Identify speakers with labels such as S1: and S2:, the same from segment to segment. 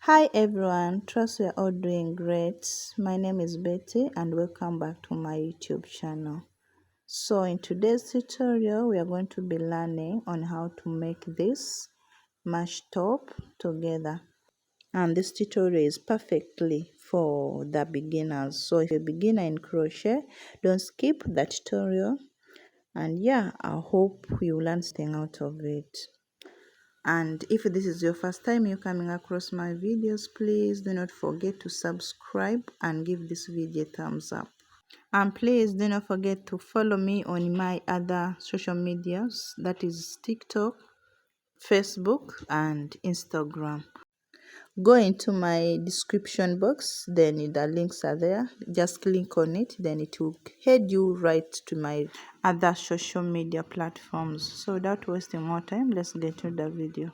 S1: Hi everyone, trust we are all doing great. My name is Betty and welcome back to my YouTube channel. So in today's tutorial we are going to be learning on how to make this mesh top together, and this tutorial is perfectly for the beginners. So if you're a beginner in crochet, don't skip the tutorial, and yeah, I hope you learn something out of it. And if this is your first time you're coming across my videos, please do not forget to subscribe and give this video a thumbs up. And please do not forget to follow me on my other social medias, that is TikTok, Facebook and Instagram. Go into my description box, then the links are there. Just click on it, then it will head you right to my other social media platforms. So without wasting more time, let's get to the video.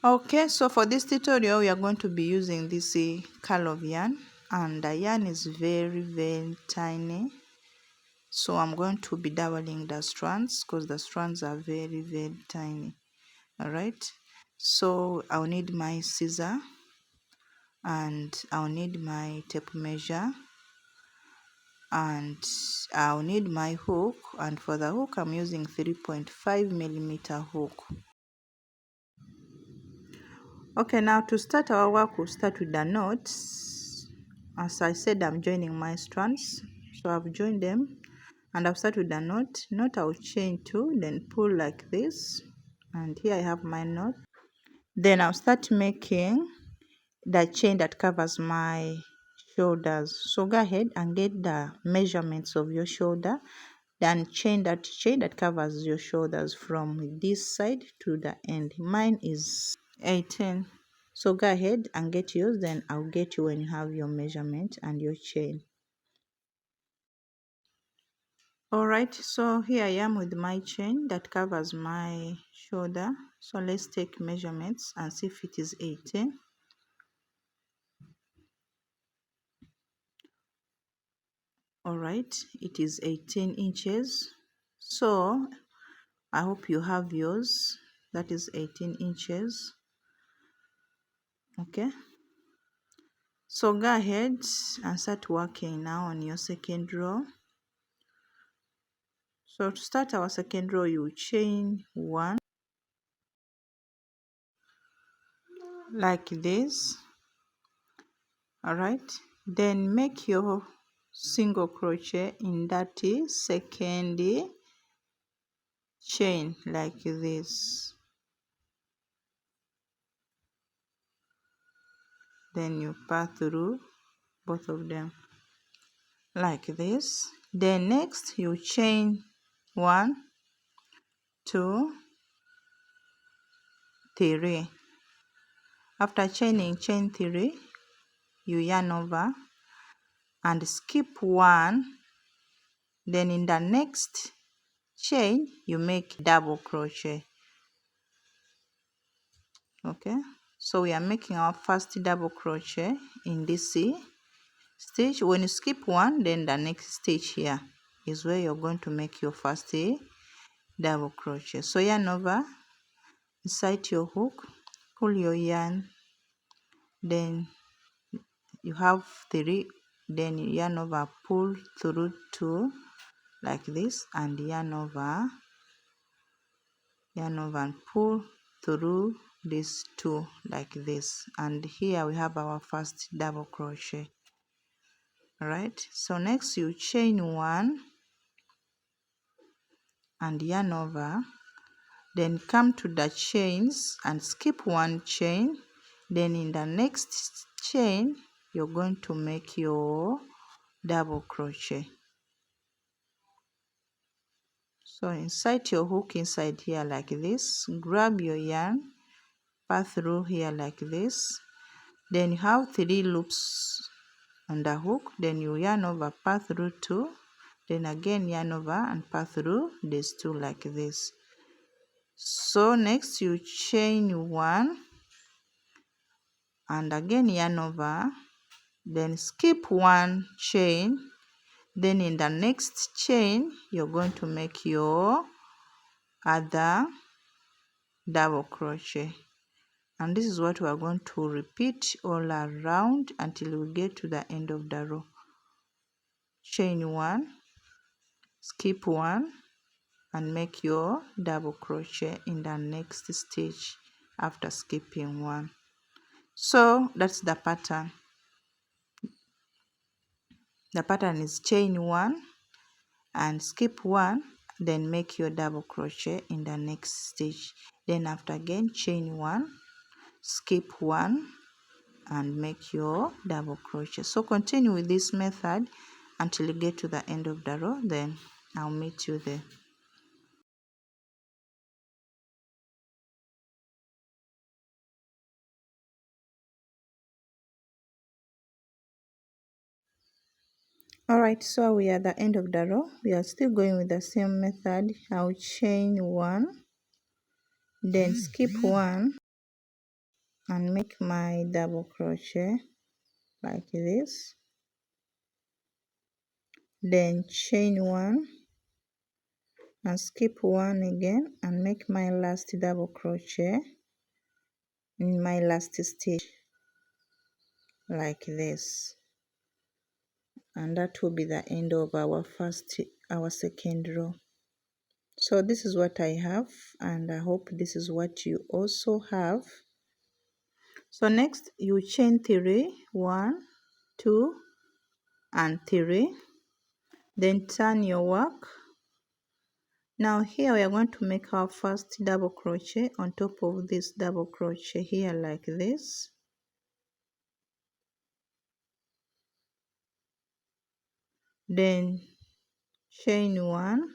S1: Okay, so for this tutorial we are going to be using this curl of yarn, and the yarn is very tiny. So I'm going to be doubling the strands because the strands are very tiny. All right, so I'll need my scissor and I'll need my tape measure and I'll need my hook, and for the hook I'm using 3.5mm hook. Okay, now to start our work, we'll start with the knots. As I said, I'm joining my strands, so I've joined them and I've started with the knot. I'll chain 2, then pull like this, and here I have my knot. Then I'll start making the chain that covers my shoulders. So go ahead and get the measurements of your shoulder, then chain that covers your shoulders from this side to the end. Mine is 18. So go ahead and get yours, then I'll get you when you have your measurement and your chain. Alright, so here I am with my chain that covers my shoulder. So let's take measurements and see if it is 18. Alright, it is 18 inches. So I hope you have yours. That is 18 inches. Okay, so go ahead and start working now on your second row. So to start our second row, you chain 1 like this. All right, then make your single crochet in that second chain like this. Then you pass through both of them like this. Then next you chain 1, 2, 3. After chaining, chain 3, you yarn over and skip 1. Then in the next chain you make double crochet. Okay, so we are making our first double crochet in this stitch. When you skip 1, then the next stitch here is where you're going to make your first double crochet. So yarn over, inside your hook, pull your yarn, then you have 3, then you yarn over, pull through 2 like this, and yarn over and pull through these 2 like this, and here we have our first double crochet. All right, so next you chain 1 and yarn over, then come to the chains and skip 1 chain. Then in the next chain you're going to make your double crochet. So inside your hook, inside here like this, grab your yarn, pass through here like this, then you have 3 loops on the hook, then you yarn over, pass through 2, then again yarn over and pass through these 2 like this. So next you chain 1 and again yarn over, then skip 1 chain, then in the next chain you're going to make your other double crochet, and this is what we are going to repeat all around until we get to the end of the row. Chain 1, skip 1, and make your double crochet in the next stitch after skipping 1. So that's the pattern. The pattern is chain 1 and skip 1, then make your double crochet in the next stitch. Then after again chain 1, skip 1, and make your double crochet. So continue with this method until you get to the end of the row, then I'll meet you there. Alright, so we are at the end of the row. We are still going with the same method. I'll chain 1, then skip 1, and make my double crochet like this. Then chain 1 and skip 1 again and make my last double crochet in my last stitch like this. And that will be the end of our second row. So this is what I have, and I hope this is what you also have. So next you chain 3, 1, 2, and 3, then turn your work. Now here we are going to make our first double crochet on top of this double crochet here like this. Then chain 1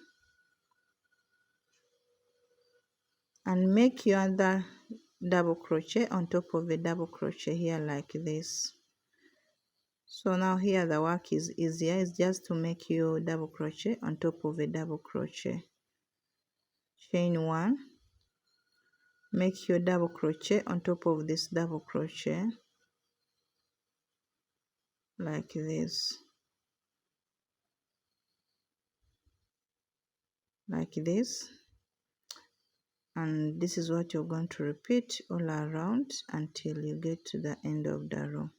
S1: and make your other double crochet on top of the double crochet here like this. So now here the work is easier. It's just to make your double crochet on top of a double crochet. Chain 1, make your double crochet on top of this double crochet like this, like this, and this is what you're going to repeat all around until you get to the end of the row.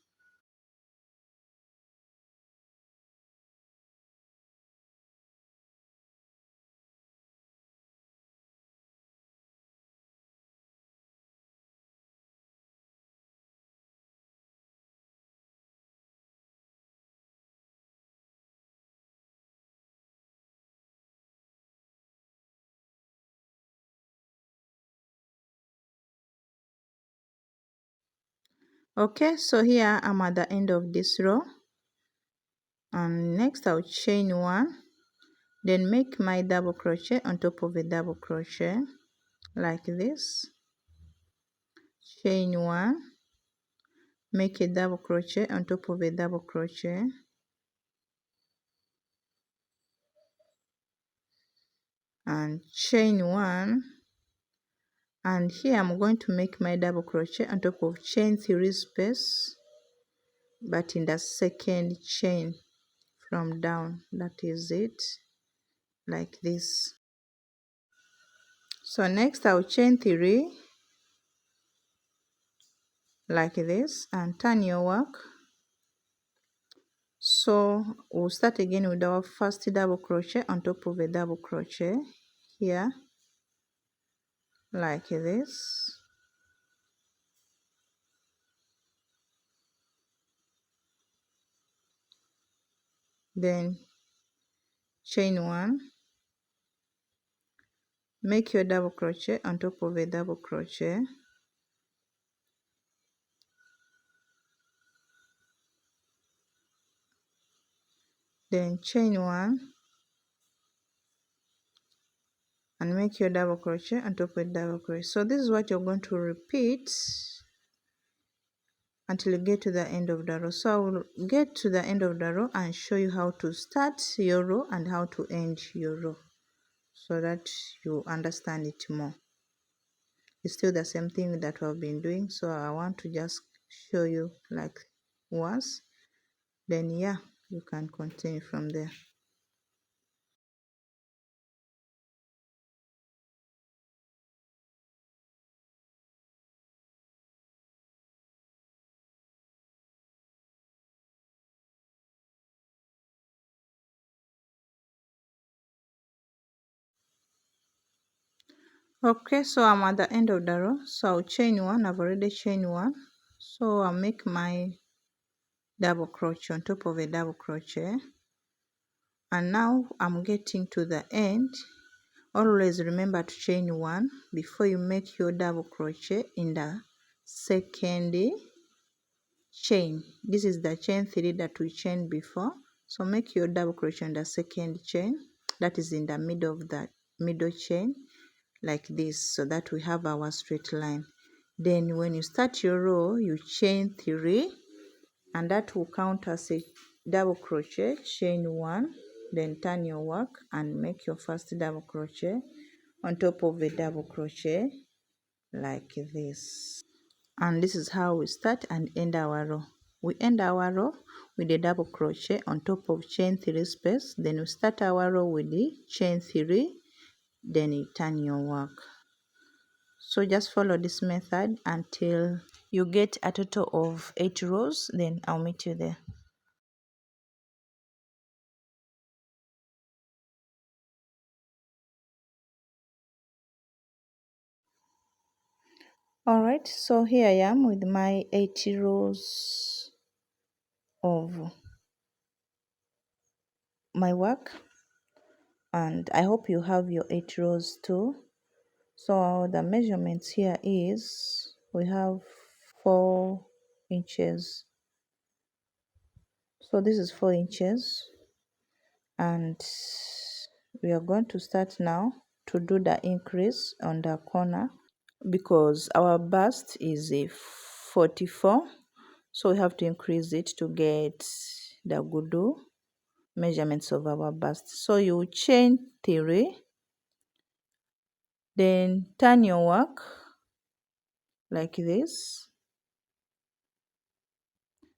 S1: Okay, so here I'm at the end of this row, and next I'll chain 1, then make my double crochet on top of a double crochet like this. Chain 1, make a double crochet on top of a double crochet, and chain 1, and here I'm going to make my double crochet on top of chain 3 space, but in the second chain from down. That is it, like this. So next I'll chain 3 like this and turn your work. So we'll start again with our first double crochet on top of a double crochet here like this. Then chain 1, make your double crochet on top of a double crochet, then chain 1 and make your double crochet on top of a double crochet. So this is what you're going to repeat until you get to the end of the row. So I will get to the end of the row and show you how to start your row and how to end your row, so that you understand it more. It's still the same thing that we've been doing, so I want to just show you like once, then yeah, you can continue from there. Okay, so I'm at the end of the row, so I'll chain one. I've already chained one, so I'll make my double crochet on top of a double crochet, and now I'm getting to the end. Always remember to chain one before you make your double crochet in the second chain. This is the chain 3 that we chained before, so make your double crochet in the second chain, that is in the middle of the middle chain, like this, so that we have our straight line. Then when you start your row, you chain 3, and that will count as a double crochet. Chain 1, then turn your work and make your first double crochet on top of a double crochet, like this. And this is how we start and end our row. We end our row with a double crochet on top of chain 3 space, then we start our row with the chain 3, then you turn your work. So just follow this method until you get a total of 8 rows, then I'll meet you there. Alright, so here I am with my 80 rows of my work, and I hope you have your 8 rows too. So the measurements here is, we have 4 inches. So this is 4 inches, and we are going to start now to do the increase on the corner, because our bust is a 44, so we have to increase it to get the good measurements of our bust. So you chain 3, then turn your work like this.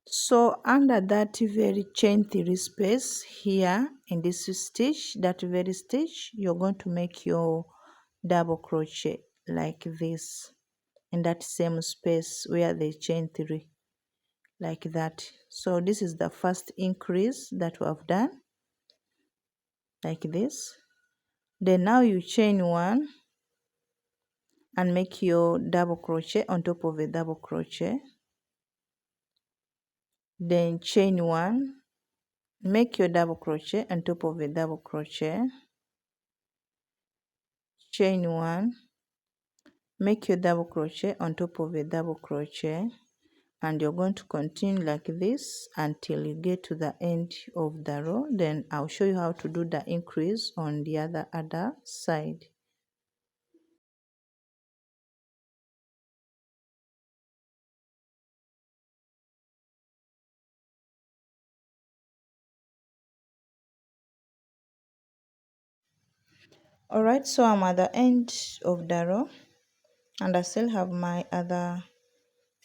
S1: So under that very chain 3 space here in this stitch, that very stitch, you're going to make your double crochet like this in that same space where they chain 3, like that. So this is the first increase that we have done, like this. Then now you chain 1 and make your double crochet on top of a double crochet, then chain 1, make your double crochet on top of a double crochet, chain 1, make your double crochet on top of a double crochet, and you're going to continue like this until you get to the end of the row. Then I'll show you how to do the increase on the other side. Alright, so I'm at the end of the row, and I still have my other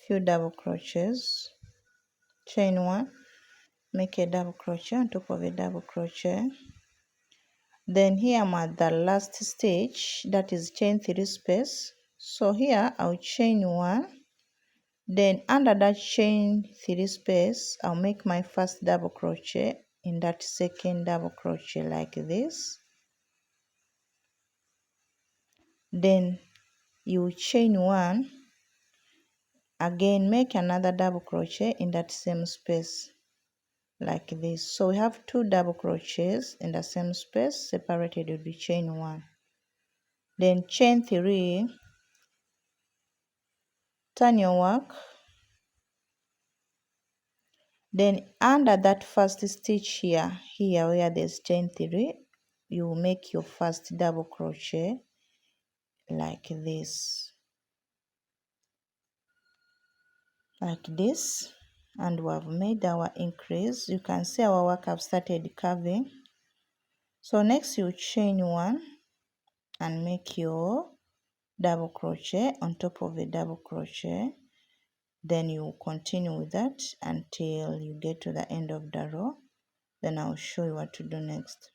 S1: few double crochets. Chain 1, make a double crochet on top of a double crochet. Then here I'm at the last stitch, that is chain 3 space. So here I'll chain 1, then under that chain 3 space, I'll make my first double crochet in that second double crochet like this. Then you chain 1, again make another double crochet in that same space like this. So we have 2 double crochets in the same space, separated will be chain 1. Then chain 3, turn your work, then under that first stitch here where there's chain 3, you make your first double crochet like this, and we have made our increase. You can see our work have started curving. So next you chain 1 and make your double crochet on top of a double crochet, then you continue with that until you get to the end of the row. Then I'll show you what to do next.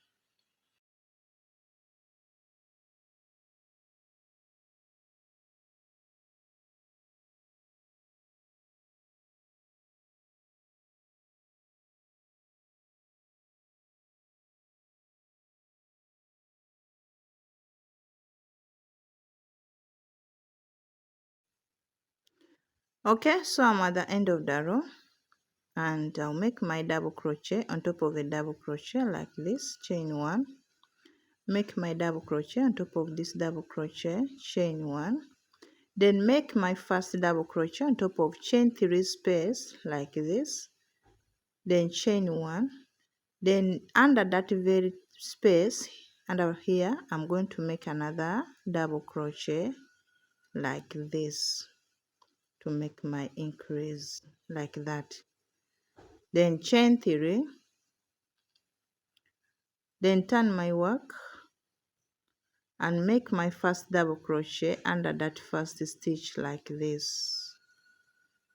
S1: Okay, so I'm at the end of the row, and I'll make my double crochet on top of a double crochet like this. Chain 1, make my double crochet on top of this double crochet, chain 1, then make my first double crochet on top of chain 3 space like this, then chain 1, then under that very space under here I'm going to make another double crochet like this to make my increase like that, then chain 3, then turn my work and make my first double crochet under that first stitch like this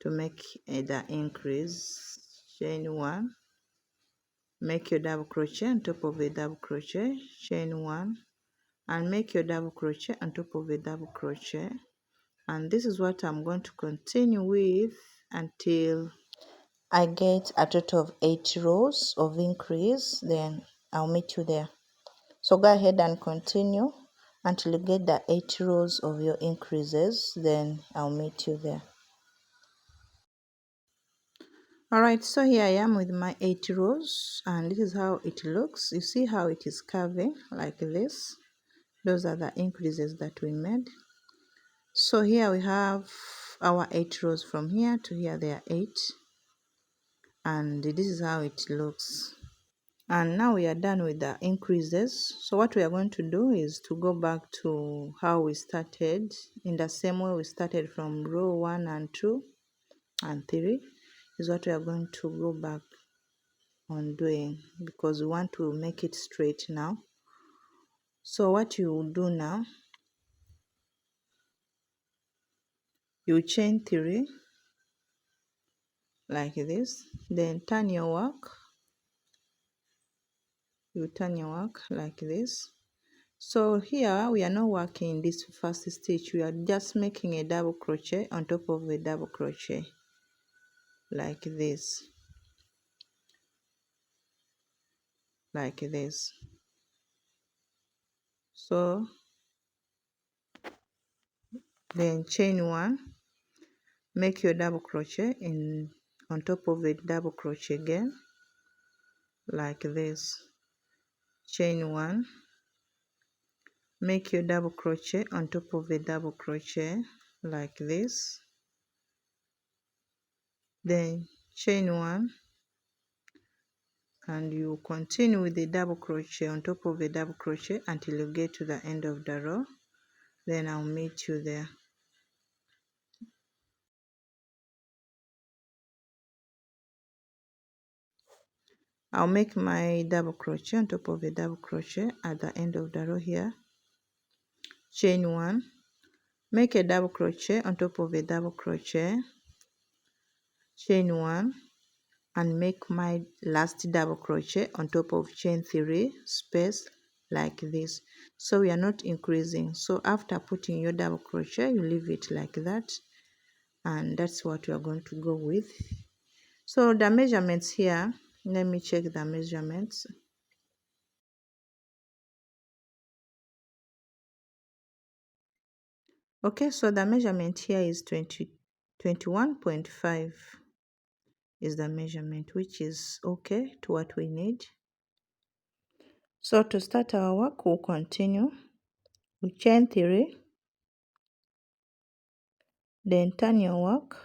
S1: to make the increase. Chain 1, make your double crochet on top of a double crochet, chain 1, and make your double crochet on top of a double crochet. And this is what I'm going to continue with until I get a total of 8 rows of increase. Then I'll meet you there. So go ahead and continue until you get the 8 rows of your increases, then I'll meet you there. Alright, so here I am with my 8 rows, and this is how it looks. You see how it is curving like this. Those are the increases that we made. So here we have our 8 rows from here to here. There are 8, and this is how it looks. And now we are done with the increases. So what we are going to do is to go back to how we started, in the same way we started from row 1 and 2 and 3 is what we are going to go back on doing, because we want to make it straight now. So what you will do now, you chain 3 like this, then turn your work, you turn your work like this. So here we are not working this first stitch, we are just making a double crochet on top of a double crochet like this, like this. So then chain 1, make your double crochet in on top of a double crochet again like this, chain 1, make your double crochet on top of a double crochet like this, then chain 1, and you continue with the double crochet on top of a double crochet until you get to the end of the row. Then I'll meet you there. I'll make my double crochet on top of a double crochet at the end of the row here, chain 1, make a double crochet on top of a double crochet, chain 1, and make my last double crochet on top of chain 3 space like this. So we are not increasing, so after putting your double crochet you leave it like that, and that's what we are going to go with. So the measurements here, let me check the measurements. Okay, so the measurement here is 21.5 is the measurement, which is okay to what we need. So to start our work, we'll continue. We chain 3, then turn your work,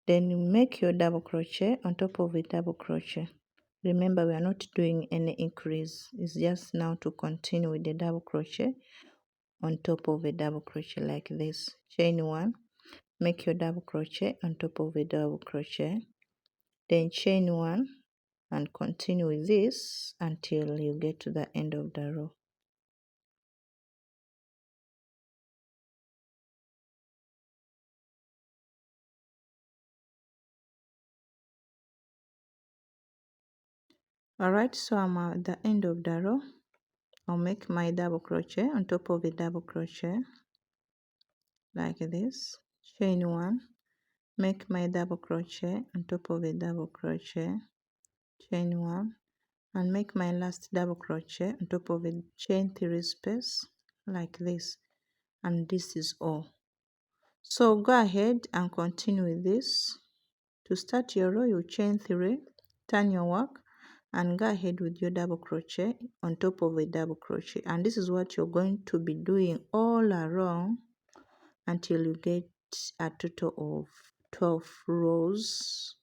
S1: then you make your double crochet on top of a double crochet. Remember, we are not doing any increase, it's just now to continue with the double crochet on top of a double crochet like this. Chain 1, make your double crochet on top of a double crochet, then chain 1, and continue with this until you get to the end of the row. Alright, so I'm at the end of the row. I'll make my double crochet on top of a double crochet like this, chain 1, make my double crochet on top of a double crochet, chain 1, and make my last double crochet on top of a chain 3 space like this, and this is all. So go ahead and continue with this. To start your row, you chain 3, turn your work, and go ahead with your double crochet on top of a double crochet. And this is what you're going to be doing all along until you get a total of 12 rows.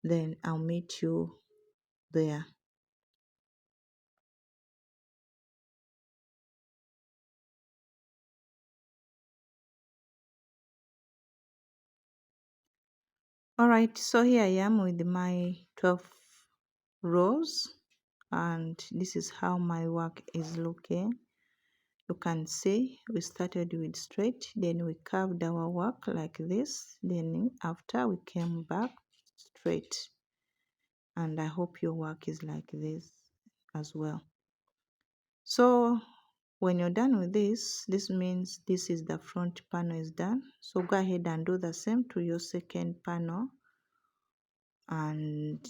S1: Then I'll meet you there. Alright, so here I am with my 12 rows, and this is how my work is looking. You can see we started with straight, then we curved our work like this, then after we came back straight. And I hope your work is like this as well. So when you're done with this means this is the front panel is done. So go ahead and do the same to your second panel, and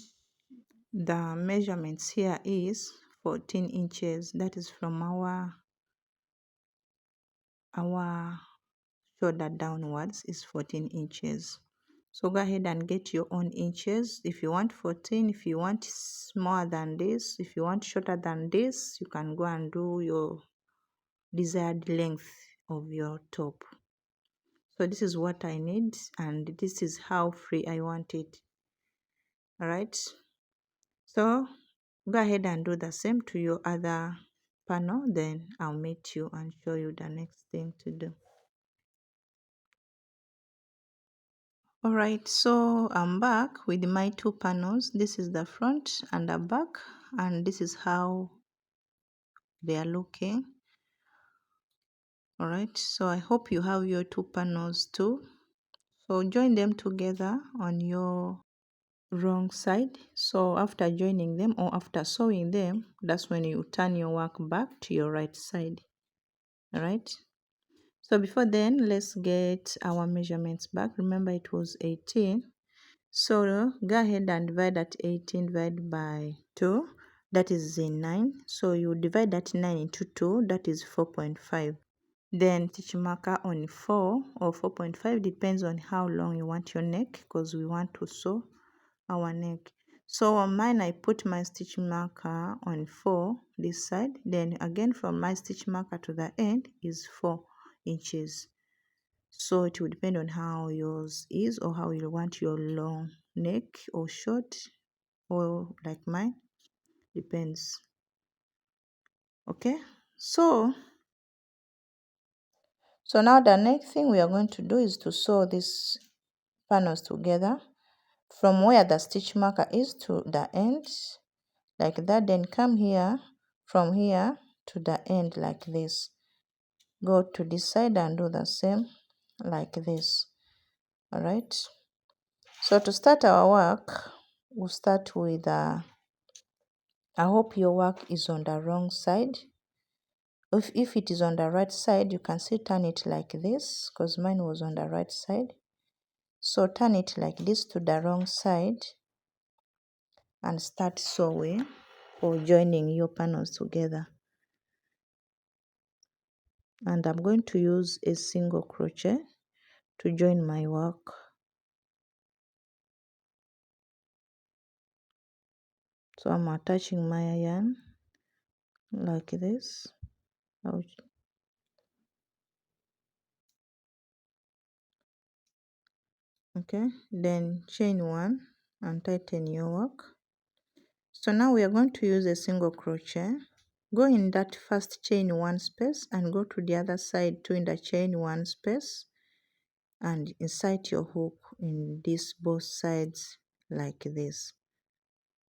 S1: the measurements here is 14 inches. That is from our shoulder downwards is 14 inches. So go ahead and get your own inches. If you want 14, if you want smaller than this, if you want shorter than this, you can go and do your desired length of your top. So this is what I need, and this is how free I want it. Alright, so go ahead and do the same to your other panel, then I'll meet you and show you the next thing to do. Alright, so I'm back with my two panels. This is the front and the back, and this is how they are looking. Alright, so I hope you have your two panels too. So join them together on your wrong side. So after joining them or after sewing them, that's when you turn your work back to your right side. Alright, so before then, let's get our measurements back. Remember it was 18. So go ahead and divide that 18 divided by 2, that is 9. So you divide that 9 into 2, that is 4.5. Then stitch marker on 4 or 4.5, depends on how long you want your neck, because we want to sew our neck. So on mine, I put my stitch marker on 4 this side. Then again from my stitch marker to the end is 4 inches. So it will depend on how yours is, or how you want your long neck or short, or like mine, depends. Okay, so now the next thing we are going to do is to sew these panels together from where the stitch marker is to the end like that. Then come here, from here to the end like this. Go to this side and do the same like this. All right, so to start our work, we'll start with I hope your work is on the wrong side. If it is on the right side, you can still turn it like this, because mine was on the right side. So turn it like this to the wrong side and start sewing or joining your panels together. And I'm going to use a single crochet to join my work. So I'm attaching my yarn like this. Okay, then chain 1 and tighten your work. So now we are going to use a single crochet. Go in that first chain 1 space and go to the other side too in the chain 1 space, and insert your hook in these both sides like this.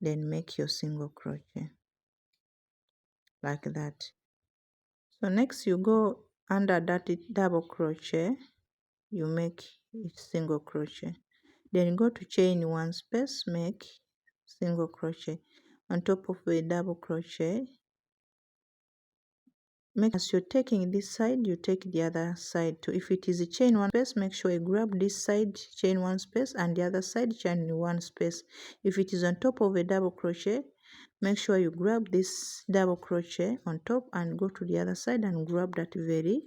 S1: Then make your single crochet like that. So next you go under that double crochet, you make single crochet. Then go to chain 1 space, make single crochet. On top of a double crochet, make as you're taking this side, you take the other side too. If it is a chain 1 space, make sure you grab this side chain 1 space and the other side chain 1 space. If it is on top of a double crochet, make sure you grab this double crochet on top and go to the other side and grab that very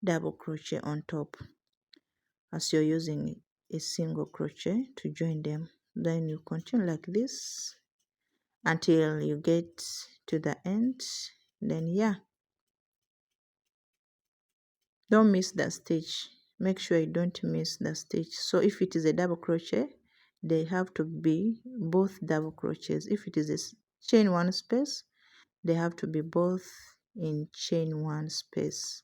S1: double crochet on top. as you're using a single crochet to join them. Then you continue like this until you get to the end. Then yeah, don't miss the stitch. Make sure you don't miss the stitch. So if it is a double crochet, they have to be both double crochets. If it is a chain one space, they have to be both in chain one space.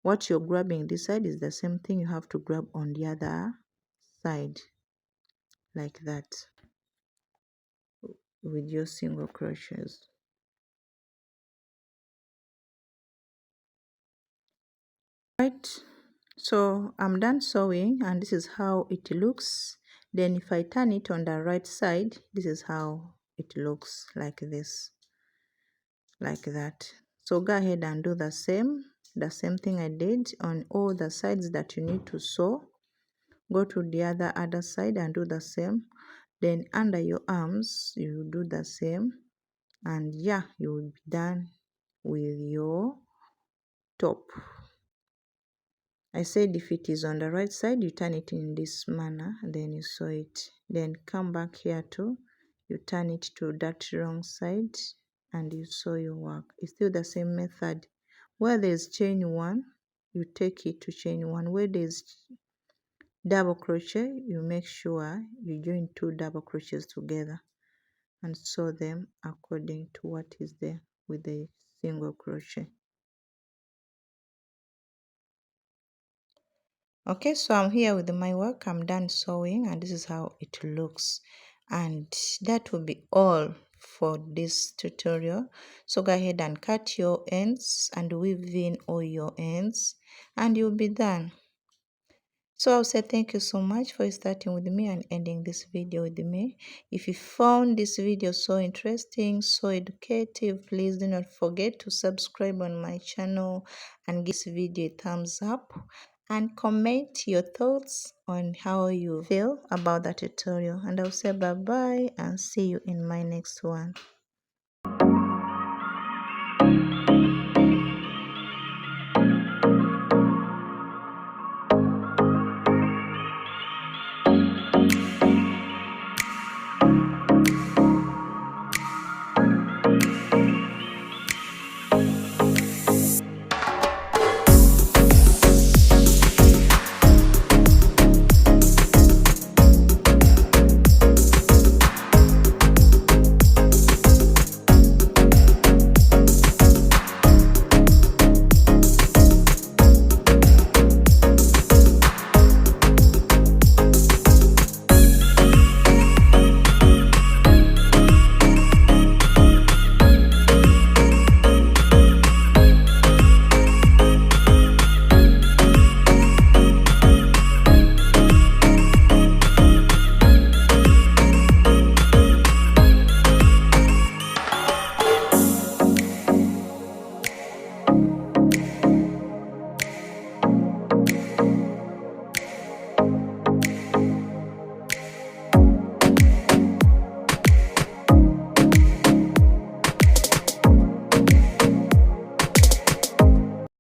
S1: What you're grabbing this side is the same thing you have to grab on the other side, like that, with your single crochets. Right, so I'm done sewing and this is how it looks. Then if I turn it on the right side, this is how it looks, like this, like that. So go ahead and do the same thing I did on all the sides that you need to sew. Go to the other side and do the same. Then under your arms you do the same, and yeah, you will be done with your top. I said if it is on the right side, you turn it in this manner, then you sew it. Then come back here too, you turn it to that wrong side and you sew your work. It's still the same method. Where there's chain one, you take it to chain one. Where there's double crochet, you make sure you join 2 double crochets together and sew them according to what is there with the single crochet. Okay, so I'm here with my work. I'm done sewing and this is how it looks, and that will be all for this tutorial. So go ahead and cut your ends and weave in all your ends and you'll be done. So I'll say thank you so much for starting with me and ending this video with me. If you found this video so interesting, so educative, please do not forget to subscribe on my channel and give this video a thumbs up and comment your thoughts on how you feel about the tutorial. And I'll say bye bye and see you in my next one.